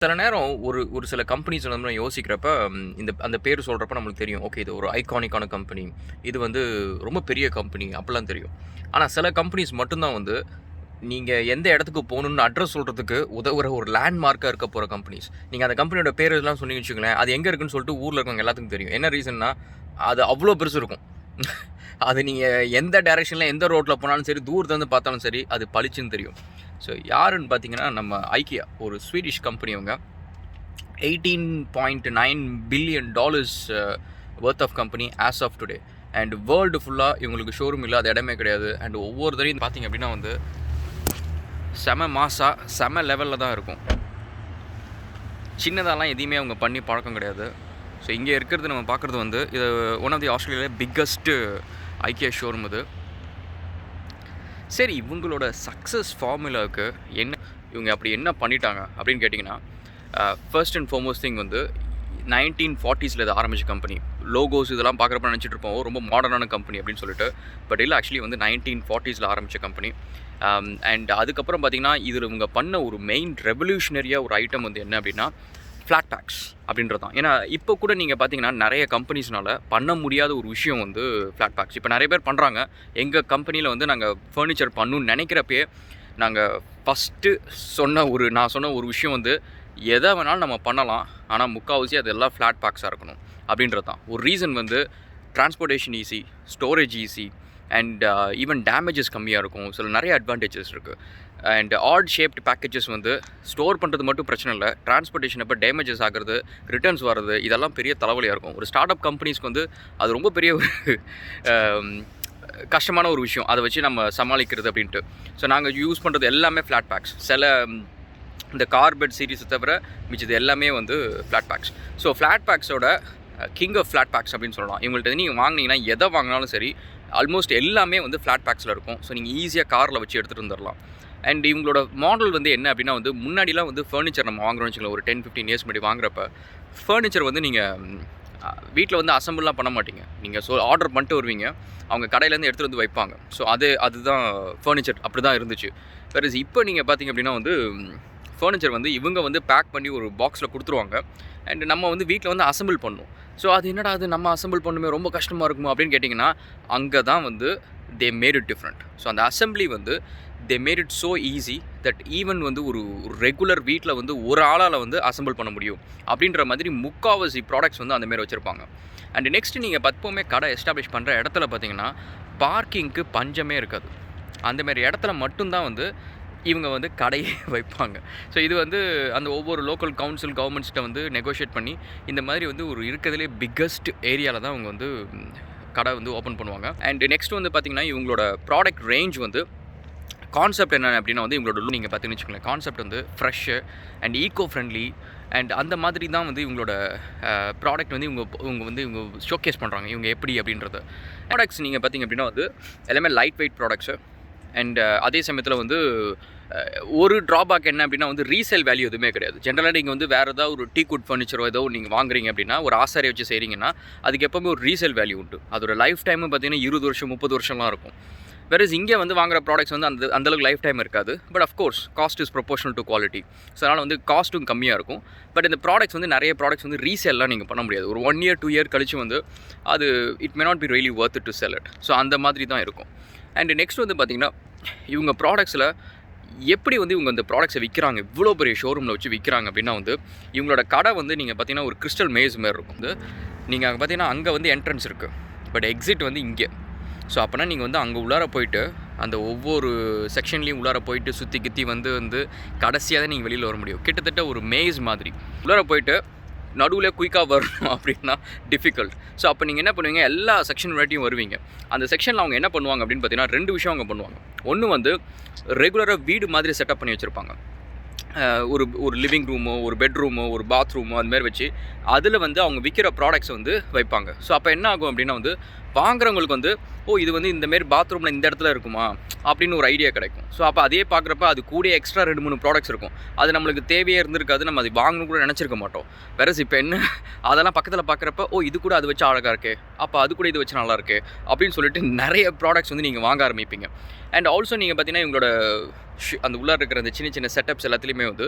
சில நேரம் ஒரு ஒரு சில கம்பெனிஸ் வந்து நம்ம யோசிக்கிறப்ப, அந்த பேர் சொல்றப்ப நம்மளுக்கு தெரியும். ஓகே, இது ஒரு ஐகானிக்கான கம்பெனி. இது வந்து ரொம்ப பெரிய கம்பெனி அப்படிலாம் தெரியும். ஆனா சில கம்பெனிஸ் மட்டும் தான் வந்து, நீங்க எந்த இடத்துக்கு போணும்னு அட்ரஸ் சொல்றதுக்கு உதவுற ஒரு லேண்ட்மார்க்கா இருக்க போற கம்பெனிஸ். நீங்க அந்த கம்பெனியோட பேர் எல்லாம் சொன்னீங்கன்னு வச்சுக்கோங்களேன், அது எங்க இருக்குன்னு சொல்லிட்டு ஊர்ல இருக்கவங்க எல்லாத்துக்கும் தெரியும். என்ன ரீசன்னா, அது அவ்ளோ பெருசு இருக்கும். அது நீங்க எந்த டைரக்ஷன்ல, எந்த ரோட்ல போனாலும் சரி, தூரத்துல இருந்து பார்த்தாலும் சரி, அது பளிச்சுன்னு தெரியும். ஸோ யாருன்னு பார்த்தீங்கன்னா, நம்ம ஐக்கியா, ஒரு ஸ்வீடிஷ் கம்பெனி அவங்க. $18.9 billion worth of company as of today. And world ஃபுல்லாக இவங்களுக்கு ஷோரூம் இல்லாத இடமே கிடையாது. அண்ட் ஒவ்வொரு தடையும் பார்த்தீங்க அப்படின்னா வந்து செம மாசா, செம லெவலில் தான் இருக்கும். சின்னதாலாம் எதையுமே அவங்க பண்ணி பழக்கம் கிடையாது. ஸோ இங்கே இருக்கிறது நம்ம பார்க்குறது வந்து, இது ஒன் ஆஃப் தி ஆஸ்திரேலியாவிலே பிக்கஸ்ட்டு ஐக்கியா ஷோரூம் இது. சரி, இவங்களோட சக்ஸஸ் ஃபார்முலாவுக்கு என்ன, இவங்க அப்படி என்ன பண்ணிட்டாங்க அப்படின்னு கேட்டிங்கன்னா, ஃபர்ஸ்ட் அண்ட் ஃபார்மோஸ்ட் திங் வந்து 1940s இது ஆரம்பிச்ச கம்பெனி. லோகோஸ் இதெல்லாம் பார்க்குறப்ப நினச்சிட்டு இருப்போம், ரொம்ப மாடர்னான கம்பெனி அப்படின்னு சொல்லிட்டு. பட் இல்லை, ஆக்சுவலி வந்து 1940s ஆரம்பித்த கம்பெனி. அண்ட் அதுக்கப்புறம் பார்த்திங்கன்னா, இதில் இவங்க பண்ண ஒரு மெயின் ரெவல்யூஷனரியாக ஒரு ஐட்டம் வந்து என்ன அப்படின்னா, ஃப்ளாட் பேக்ஸ் அப்படின்றது தான். ஏன்னா இப்போ கூட நீங்கள் பார்த்தீங்கன்னா, நிறைய கம்பெனிஸ்னால் பண்ண முடியாத ஒரு விஷயம் வந்து ஃப்ளாட் பேக்ஸ். இப்போ நிறைய பேர் பண்ணுறாங்க. எங்கள் கம்பெனியில் வந்து நாங்கள் ஃபர்னிச்சர் பண்ணணும்னு நினைக்கிறப்பே, நாங்கள் ஃபஸ்ட்டு நான் சொன்ன ஒரு விஷயம் வந்து, எதை வேணாலும் நம்ம பண்ணலாம், ஆனால் முக்கால்வாசி அதெல்லாம் ஃப்ளாட் பேக்ஸாக இருக்கணும் அப்படின்றது தான். ஒரு ரீசன் வந்து, transportation easy, storage easy, and even damages கம்மியாக இருக்கும். சில நிறைய அட்வான்டேஜஸ் இருக்குது. அண்ட் ஆட் ஷேப்டு பேக்கேஜஸ் வந்து ஸ்டோர் பண்ணுறது மட்டும் பிரச்சனை இல்லை, டிரான்ஸ்போர்ட்டேஷன் அப்போ டேமேஜஸ் ஆகிறது, ரிட்டர்ன்ஸ் வர்றது, இதெல்லாம் பெரிய தலைவலியாக இருக்கும். ஒரு ஸ்டார்ட் அப் கம்பெனிஸ்க்கு வந்து அது ரொம்ப பெரிய ஒரு கஷ்டமான ஒரு விஷயம், அதை வச்சு நம்ம சமாளிக்கிறது அப்படின்ட்டு. ஸோ நாங்கள் யூஸ் பண்ணுறது எல்லாமே ஃப்ளாட் பேக்ஸ். சில இந்த கார்பெட் சீரீஸை தவிர மிச்சது எல்லாமே வந்து ஃப்ளாட் பேக்ஸ். ஸோ ஃப்ளாட் பேக்ஸோட கிங் ஆஃப் ஃப்ளாட் பேக்ஸ் அப்படின்னு சொல்லலாம். இவங்கள்ட்ட நீங்கள் வாங்கினீங்கன்னா, எதை வாங்கினாலும் சரி, ஆல்மோஸ்ட் எல்லாமே வந்து ஃப்ளாட் பேக்ஸில் இருக்கும். ஸோ நீங்கள் ஈஸியாக காரில் வச்சு எடுத்துகிட்டு வந்துடலாம். அண்ட் இவங்களோட மாடல் வந்து என்ன அப்படின்னா வந்து, முன்னாடிலாம் வந்து ஃபர்னிச்சர் நம்ம வாங்குறோம்னு வச்சுக்கோங்களேன், ஒரு 10-15 இயர்ஸ் முன்னாடி வாங்குறப்ப ஃபர்னிச்சர் வந்து நீங்கள் வீட்டில் வந்து அசம்பிள்லாம் பண்ண மாட்டீங்க. நீங்கள் ஆர்டர் பண்ணிட்டு வருவீங்க, அவங்க கடையிலேருந்து எடுத்துகிட்டு வந்து வைப்பாங்க. ஸோ அதுதான் ஃபர்னிச்சர், அப்படி தான் இருந்துச்சு. வேறு இப்போ நீங்கள் பார்த்தீங்க அப்படின்னா வந்து, ஃபர்னிச்சர் வந்து இவங்க வந்து பேக் பண்ணி ஒரு பாக்ஸில் கொடுத்துருவாங்க. அண்ட் நம்ம வந்து வீட்டில் வந்து அசம்பிள் பண்ணணும். ஸோ அது என்னடா, அது நம்ம அசம்பிள் பண்ணுமே, ரொம்ப கஷ்டமாக இருக்குமோ அப்படின்னு கேட்டிங்கன்னா, அங்கே தான் வந்து they made it different. So அந்த அசம்பிளி வந்து they made it so easy that even வந்து ஒரு ரெகுலர் வீட்டில் வந்து ஒரு ஆளால் வந்து அசம்பிள் பண்ண முடியும் அப்படின்ற மாதிரி முக்கால்வாசி ப்ராடக்ட்ஸ் வந்து அந்தமாரி வச்சுருப்பாங்க. அண்ட் நெக்ஸ்ட்டு நீங்கள் எப்போவுமே கடை எஸ்டாப்ளிஷ் பண்ணுற இடத்துல பார்த்தீங்கன்னா, பார்க்கிங்க்கு பஞ்சமே இருக்காது. அந்தமாரி இடத்துல மட்டும்தான் வந்து இவங்க வந்து கடையே வைப்பாங்க. ஸோ இது வந்து அந்த ஒவ்வொரு லோக்கல் கவுன்சில் கவர்மெண்ட்ஸ்கிட்ட வந்து நெகோஷியேட் பண்ணி, இந்த மாதிரி வந்து ஒரு இருக்கிறதுலே பிக்கஸ்ட் ஏரியாவில் தான் அவங்க வந்து கடை வந்து ஓப்பன் பண்ணுவாங்க. அண்ட் நெக்ஸ்ட் வந்து பார்த்திங்கன்னா, இவங்களோட ப்ராடக்ட் ரேஞ்ச் வந்து கான்செப்ட் என்ன அப்படின்னா வந்து, இவங்களோட நீங்கள் பார்த்தீங்கன்னு வச்சுக்கோங்களேன், கான்செப்ட் வந்து fresh and eco friendly and அந்த மாதிரி தான் வந்து இவங்களோட ப்ராடக்ட் வந்து இவங்க ஷோகேஸ் பண்ணுறாங்க, இவங்க எப்படி அப்படின்றது. ப்ராடக்ட்ஸ் நீங்கள் பார்த்திங்க அப்படின்னா வந்து எல்லாமே லைட் வெயிட் ப்ராடக்ட்ஸு. அண்ட் அதே சமயத்தில் வந்து ஒரு ட்ராபேக் என்ன அப்படின்னா வந்து, ரீசேல் வேல்யூ எதுவுமே கிடையாது. ஜென்ரலாக நீங்கள் வந்து வேறு ஏதாவது ஒரு டீக்குட் ஃபர்னிச்சரோ ஏதோ நீங்கள் வாங்குறீங்க அப்படின்னா, ஒரு ஆசாரியை வச்சு செய்கிறீங்கன்னா, அதுக்கு எப்போவுமே ஒரு ரீசேல் வேல்யூ உண்டு. அதோட லைஃப் டைமு பார்த்தீங்கன்னா 20 வருஷம் 30 வருஷம்லாம் இருக்கும். வேறஸ் இங்கே வந்து வாங்குற ப்ராடக்ட்ஸ் வந்து அந்தளவுக்கு லைஃப் டைம் இருக்காது. But of course cost is proportional to quality. So அதனால் வந்து காஸ்ட்டும் கம்மியாக இருக்கும். பட் இந்த ப்ராடக்ட்ஸ் வந்து நிறைய ப்ராடக்ட்ஸ் வந்து ரீசேல்லாம் நீங்கள் பண்ண முடியாது. ஒரு 1 இயர் 2 இயர் கழிச்சு வந்து அது it may not be really Worth to sell it. So அந்த மாதிரி தான் இருக்கும். அண்ட் நெக்ஸ்ட் வந்து பார்த்திங்கன்னா, இவங்க ப்ராடக்ட்ஸில் எப்படி வந்து இவங்க இந்த ப்ராடக்ட்ஸை விற்கிறாங்க, இவ்வளோ பெரிய ஷோரூமில் வச்சு விற்கிறாங்க அப்படின்னா வந்து, இவங்களோட கடை வந்து நீங்கள் பார்த்தீங்கன்னா ஒரு கிறிஸ்டல் மேஸ் மாரி இருக்கும். வந்து நீங்கள் அங்கே பார்த்தீங்கன்னா, அங்கே வந்து என்ட்ரன்ஸ் இருக்குது, பட் எக்ஸிட் வந்து இங்கே. ஸோ அப்போனா நீங்கள் வந்து அங்கே உள்ளார போயிட்டு, அந்த ஒவ்வொரு செக்ஷன்லேயும் உள்ளார போயிட்டு சுற்றி கித்தி வந்து கடைசியாக தான் நீங்கள் வெளியில் வர முடியும். கிட்டத்தட்ட ஒரு மேஸ் மாதிரி உள்ளார போயிட்டு நடுவில் குயிக்காக வரணும் அப்படின்னா டிஃபிகல்ட். ஸோ அப்போ நீங்கள் என்ன பண்ணுவீங்க, எல்லா செக்ஷன் வரைக்கும் வருவீங்க. அந்த செக்ஷனில் அவங்க என்ன பண்ணுவாங்க அப்படின்னு பார்த்தீங்கன்னா, 2 விஷயம் அவங்க பண்ணுவாங்க. ஒன்று வந்து ரெகுலராக வீடு மாதிரி செட்டப் பண்ணி வச்சுருப்பாங்க. ஒரு லிவிங் ரூமோ, ஒரு பெட்ரூமோ, ஒரு பாத்ரூமோ அதுமாரி வச்சு அதில் வந்து அவங்க விற்கிற ப்ராடக்ட்ஸ் வந்து வைப்பாங்க. ஸோ அப்போ என்ன ஆகும் அப்படின்னா வந்து, வாங்குறவங்களுக்கு வந்து இது வந்து இந்தமாரி பாத்ரூமில் இந்த இடத்துல இருக்குமா அப்படின்னு ஒரு ஐடியா கிடைக்கும். ஸோ அப்போ அதே பார்க்குறப்ப அது கூட எக்ஸ்ட்ரா 2-3 ப்ராடக்ட்ஸ் இருக்கும். அது நம்மளுக்கு தேவையே இருந்திருக்காது, நம்ம அது வாங்கணும் கூட நினச்சிருக்க மாட்டோம். வேறஸ் இப்போ என்ன அதெல்லாம் பக்கத்தில் பார்க்குறப்ப இது கூட அது வச்சு அழகாக இருக்கே, அப்போ அது கூட இது வச்சு நல்லா இருக்கே அப்படின்னு சொல்லிட்டு நிறைய ப்ராடக்ட்ஸ் வந்து நீங்கள் வாங்க ஆரம்பிப்பீங்க. அண்ட் ஆல்சோ நீங்கள் பார்த்தீங்கன்னா இவங்களோட அந்த உள்ளே இருக்கிற அந்த சின்ன சின்ன செட்டப்ஸ் எல்லாத்துலேயுமே வந்து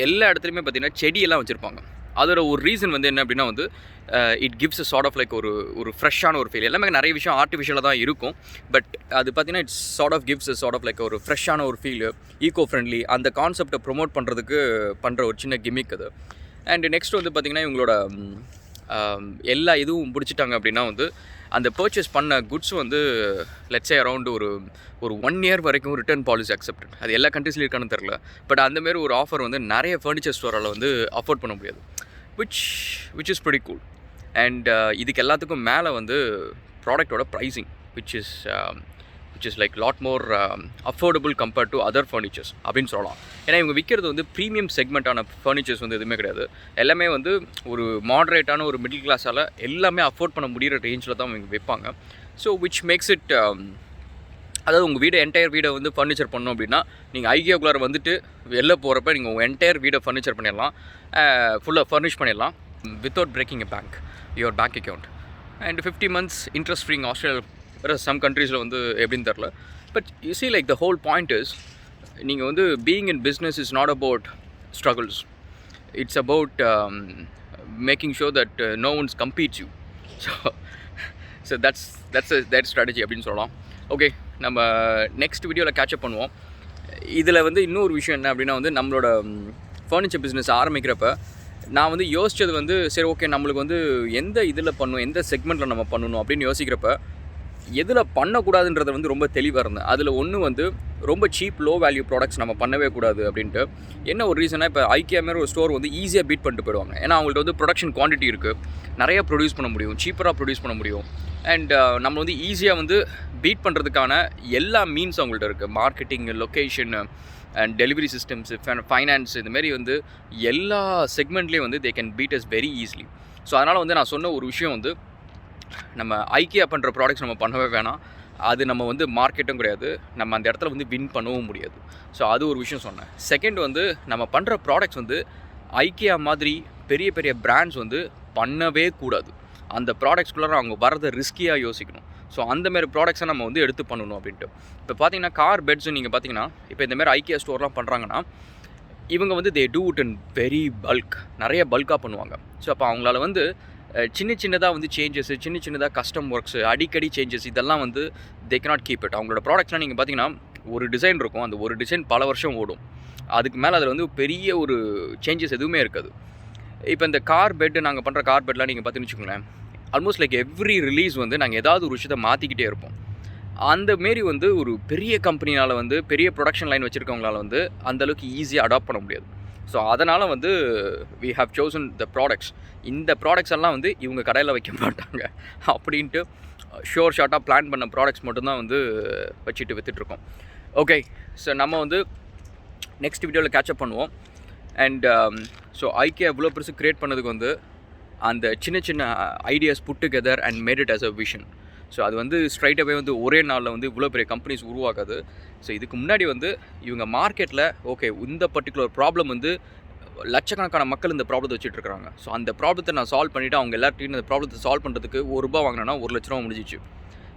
எல்லா இடத்துலையுமே பார்த்தீங்கன்னா செடியெல்லாம் வச்சுருப்பாங்க. அதோட ஒரு ரீசன் வந்து என்ன அப்படின்னா வந்து it gives a sort of like ஒரு ஃப்ரெஷ்ஷான ஒரு ஃபீல். எல்லாமே நிறைய விஷயம் ஆர்டிஃபிஷியலாக தான் இருக்கும், பட் அது பார்த்தீங்கன்னா it's sort of gives a sort of like ஒரு ஃப்ரெஷ்ஷான ஒரு ஃபீல், ஈகோ ஃப்ரெண்ட்லி. அந்த கான்செப்டை ப்ரொமோட் பண்ணுறதுக்கு பண்ணுற ஒரு சின்ன கிமிக் அது. அண்ட் நெக்ஸ்ட் வந்து பார்த்திங்கன்னா இவங்களோட எல்லா இதுவும் பிடிச்சிட்டாங்க அப்படின்னா வந்து அந்த பர்ச்சேஸ் பண்ண குட்ஸ் வந்து லெட்ஸே அரௌண்ட் ஒரு 1 இயர் வரைக்கும் ரிட்டர்ன் பாலிசி அக்செப்டட். அது எல்லா கண்ட்ரீஸ்லையும் இருக்கான்னு தெரில, பட் அந்தமாரி ஒரு ஆஃபர் வந்து நிறைய ஃபர்னிச்சர் ஸ்டோரால் வந்து அஃபோர்ட் பண்ண முடியாது, which is pretty cool. And இதுக்கு எல்லாத்துக்கும் மேலே வந்து ப்ராடக்டோட pricing which is like lot more affordable compared to other furnitures அப்படின்னு சொல்லலாம். ஏன்னா இவங்க விற்கிறது வந்து ப்ரீமியம் செக்மெண்ட்டான ஃபர்னிச்சர்ஸ் வந்து எதுவுமே கிடையாது. எல்லாமே வந்து ஒரு மாடரேட்டான ஒரு மிடில் கிளாஸால் எல்லாமே அஃபோர்ட் பண்ண முடிகிற ரேஞ்சில் தான் இவங்க விற்பாங்க. ஸோ which makes it அதாவது உங்கள் வீடு என்டையர் வீடை வந்து ஃபர்னிச்சர் பண்ணணும் அப்படின்னா நீங்கள் ஐக்கியாக்குள்ளார வந்துட்டு வெளில போகிறப்ப நீங்கள் உங்கள் என்டையர் வீடை ஃபர்னிச்சர் பண்ணிடலாம், ஃபுல்லாக ஃபர்னிஷ் பண்ணிடலாம் without braking your bank account. And 50 months interest free Australia. வேறு சம் கண்ட்ரீஸில் வந்து எப்படின்னு தெரில, but you see like the whole point is நீங்கள் வந்து being in business is not about struggles, it's about making sure that no one competes you. So that's strategy அப்படின்னு சொல்லலாம். Okay, நம்ம நெக்ஸ்ட் வீடியோவில் கேட்சப் பண்ணுவோம். இதில் வந்து இன்னொரு விஷயம் என்ன அப்படின்னா வந்து நம்மளோட ஃபர்னிச்சர் பிஸ்னஸ் ஆரம்பிக்கிறப்ப நான் வந்து யோசித்தது வந்து சரி ஓகே நம்மளுக்கு வந்து எந்த இதில் பண்ணணும், எந்த செக்மெண்ட்டில் நம்ம பண்ணணும் அப்படின்னு யோசிக்கிறப்ப எதில் பண்ணக்கூடாதுன்றதை வந்து ரொம்ப தெளிவாக இருந்தேன். அதில் ஒன்று வந்து ரொம்ப சீப் லோ வேல்யூ ப்ராடக்ட்ஸ் நம்ம பண்ணவே கூடாது அப்படின்ட்டு. என்ன ஒரு ரீசனாக இப்போ ஐக்கியா மாரி ஒரு ஸ்டோர் வந்து ஈஸியாக பீட் பண்ணிட்டு போயிடுவாங்க. ஏன்னா அவங்கள்ட்ட வந்து ப்ரொடக்ஷன் குவான்டிட்டி இருக்குது, நிறைய ப்ரொடியூஸ் பண்ண முடியும், சீப்பராக ப்ரொடியூஸ் பண்ண முடியும். அண்ட் நம்ம வந்து ஈஸியாக வந்து பீட் பண்ணுறதுக்கான எல்லா மீன்ஸ் அவங்கள்ட்ட இருக்குது. Marketing, location and delivery systems, finance, இதுமாரி வந்து எல்லா செக்மெண்ட்லேயும் வந்து they can beat us very easily. So அதனால் வந்து நான் சொன்ன ஒரு விஷயம் வந்து நம்ம ஐக்கியா பண்ணுற ப்ராடக்ட்ஸ் நம்ம பண்ணவே வேணாம், அது நம்ம வந்து மார்க்கெட்டும் கிடையாது, நம்ம அந்த இடத்துல வந்து வின் பண்ணவும் முடியாது. ஸோ அது ஒரு விஷயம் சொன்னேன். செகண்ட் வந்து நம்ம பண்ணுற ப்ராடக்ட்ஸ் வந்து ஐக்கியா மாதிரி பெரிய பெரிய பிராண்ட்ஸ் வந்து பண்ணவே கூடாது. அந்த ப்ராடக்ட்ஸ்குள்ளே அவங்க வரதை ரிஸ்கியாக யோசிக்கணும். ஸோ அந்தமாரி ப்ராடக்ட்ஸை நம்ம வந்து எடுத்து பண்ணணும் அப்படின்ட்டு. இப்போ பார்த்தீங்கன்னா கார் பெட்ஸும் நீங்கள் பார்த்தீங்கன்னா இப்போ இந்தமாரி ஐக்கியா ஸ்டோர்லாம் பண்ணுறாங்கன்னா இவங்க வந்து they do it in very bulk, நிறைய பல்காக பண்ணுவாங்க. ஸோ அப்போ அவங்களால வந்து சின்னதாக வந்து சேஞ்சஸ், சின்னதாக கஸ்டம் ஒர்க்ஸு, அடிக்கடி சேஞ்சஸ், இதெல்லாம் வந்து தே கேனாட் கீப் இட். அவங்களோட ப்ராடக்ட்ஸ்லாம் நீங்கள் பார்த்தீங்கன்னா ஒரு டிசைன் இருக்கும், அந்த ஒரு டிசைன் பல வருஷம் ஓடும், அதுக்கு மேலே அதில் வந்து பெரிய ஒரு சேஞ்சஸ் எதுவுமே இருக்காது. இப்போ இந்த கார் பெட்டு நாங்கள் பண்ணுற கார் பெட்லாம் நீங்கள் பார்த்தீங்கன்னு வச்சுக்கோங்களேன், ஆல்மோஸ்ட் லைக் எவ்ரி ரிலீஸ் வந்து நாங்கள் ஏதாவது ஒரு விஷயத்தை மாற்றிக்கிட்டே இருப்போம். அந்தமாரி வந்து ஒரு பெரிய கம்பெனினால் வந்து பெரிய ப்ரொடக்ஷன் லைன் வச்சுருக்கவங்களால வந்து அந்தளவுக்கு ஈஸியாக அடாப்ட் பண்ண முடியாது. ஸோ அதனால் வந்து we have chosen the products. இந்த ப்ராடக்ட்ஸ் எல்லாம் வந்து இவங்க கடையில் வைக்க மாட்டாங்க அப்படின்ட்டு ஷார்ட்டாக பிளான் பண்ண ப்ராடக்ட்ஸ் மட்டும்தான் வந்து வச்சுட்டு விற்றுட்ருக்கோம். ஓகே, ஸோ நம்ம வந்து நெக்ஸ்ட் வீடியோவில் கேட்சப் பண்ணுவோம். அண்ட் ஸோ ஐக்கியா இவ்வளோ பெருசு க்ரியேட் பண்ணதுக்கு வந்து அந்த சின்ன சின்ன ideas put together and made it as a vision. So அது வந்து ஸ்ட்ரைட்டாகவே வந்து ஒரே நாளில் வந்து இவ்வளோ பெரிய கம்பெனிஸ் உருவாக்காது. ஸோ இதுக்கு முன்னாடி வந்து இவங்க மார்க்கெட்டில் ஓகே இந்த பர்டிகுலர் ப்ராப்ளம் வந்து லட்சக்கணக்கான மக்கள் இந்த ப்ராப்ளத்தை வச்சுட்ருக்காங்க, ஸோ அந்த ப்ராப்ளத்தை நான் சால்வ் பண்ணிவிட்டு அவங்க எல்லார்ட்டையும் இந்த ப்ராப்ளத்தை சால்வ் பண்ணுறதுக்கு ₹1 வாங்கினா ₹1,00,000 முடிஞ்சிச்சு.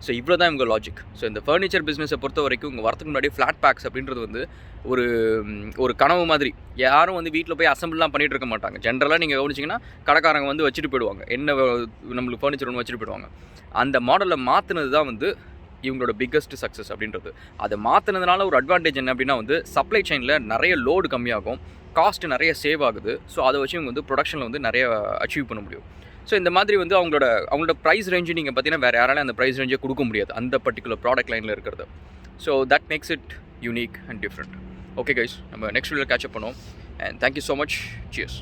ஸோ இவ்வளோ தான் இவங்க லாஜிக். ஸோ இந்த ஃபர்னிச்சர் பிஸ்னஸை பொறுத்த வரைக்கும் இங்கே வரதுக்கு முன்னாடி ஃப்ளாட் பேக்ஸ் அப்படின்றது வந்து ஒரு கனவு மாதிரி. யாரும் வந்து வீட்டில் போய் அசம்பிள்லாம் பண்ணிகிட்டு இருக்க மாட்டாங்க. ஜென்ரலாக நீங்கள் கவனிச்சிங்கன்னா கடைக்காரங்க வந்து வச்சுட்டு போயிடுவாங்க, என்ன நம்மளுக்கு ஃபர்னிச்சர் ஒன்று வச்சுட்டு போயிடுவாங்க. அந்த மாடலை மாற்றினது தான் வந்து இவங்களோட பிக்கஸ்ட் சக்ஸஸ் அப்படின்றது. அதை மாற்றினதுனால ஒரு அட்வான்டேஜ் என்ன அப்படின்னா வந்து சப்ளை செயினில் நிறைய லோடு கம்மியாகும், காஸ்ட் நிறைய சேவ் ஆகுது. ஸோ அதை வச்சு இவங்க வந்து ப்ரொடக்ஷனில் வந்து நிறைய அச்சீவ் பண்ண முடியும். ஸோ இந்த மாதிரி வந்து அவங்களோட ப்ரைஸ் ரேஞ்சு நீங்கள் பார்த்தீங்கன்னா வேறு யாராலும் அந்த ப்ரைஸ் ரேஞ்சை கொடுக்க முடியாது அந்த பர்டிகுலர் ப்ராடக்ட் லைனில் இருக்கிறது. So that makes it unique and different. Okay guys, நம்ம நெக்ஸ்ட் வீடியோவில் கேட்சப் பண்ணுவோம். And thank you so much. Cheers.